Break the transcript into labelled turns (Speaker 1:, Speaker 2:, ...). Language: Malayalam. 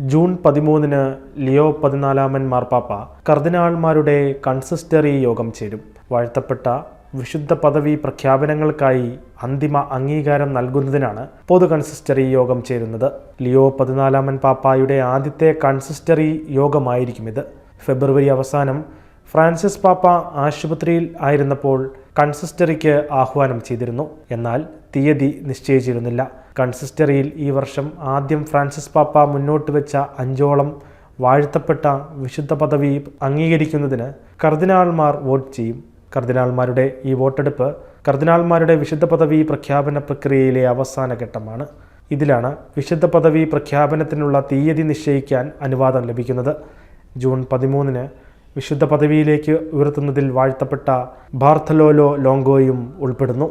Speaker 1: ജൂൺ 13 ലിയോ 14 മാർപ്പാപ്പ കർദിനാൾമാരുടെ കൺസിസ്റ്ററി യോഗം ചേരും. വാഴ്ത്തപ്പെട്ട വിശുദ്ധ പദവി പ്രഖ്യാപനങ്ങൾക്കായി അന്തിമ അംഗീകാരം നൽകുന്നതിനാണ് പൊതു കൺസിസ്റ്ററി യോഗം ചേരുന്നത്. ലിയോ 14 പാപ്പായുടെ ആദ്യത്തെ കൺസിസ്റ്ററി യോഗമായിരിക്കും ഇത്. ഫെബ്രുവരി അവസാനം ഫ്രാൻസിസ് പാപ്പ ആശുപത്രിയിൽ ആയിരുന്നപ്പോൾ കൺസിസ്റ്ററിക്ക് ആഹ്വാനം ചെയ്തിരുന്നു. എന്നാൽ തീയതി നിശ്ചയിച്ചിരുന്നില്ല. കൺസിസ്റ്ററിയിൽ ഈ വർഷം ആദ്യം ഫ്രാൻസിസ് പാപ്പ മുന്നോട്ട് വെച്ച 5ഓളം വാഴ്ത്തപ്പെട്ട വിശുദ്ധ പദവി അംഗീകരിക്കുന്നതിന് കർദിനാൾമാർ വോട്ട് ചെയ്യും. കർദിനാൾമാരുടെ ഈ വോട്ടെടുപ്പ് കർദിനാൾമാരുടെ വിശുദ്ധ പദവി പ്രഖ്യാപന പ്രക്രിയയിലെ അവസാന ഘട്ടമാണ്. ഇതിലാണ് വിശുദ്ധ പദവി പ്രഖ്യാപനത്തിനുള്ള തീയതി നിശ്ചയിക്കാൻ അനുവാദം ലഭിക്കുന്നത്. ജൂൺ 13 വിശുദ്ധ പദവിയിലേക്ക് ഉയർത്തുന്നതിൽ വാഴ്ത്തപ്പെട്ട ബാർത്തലോലോ ലോങ്കോയും ഉൾപ്പെടുന്നു.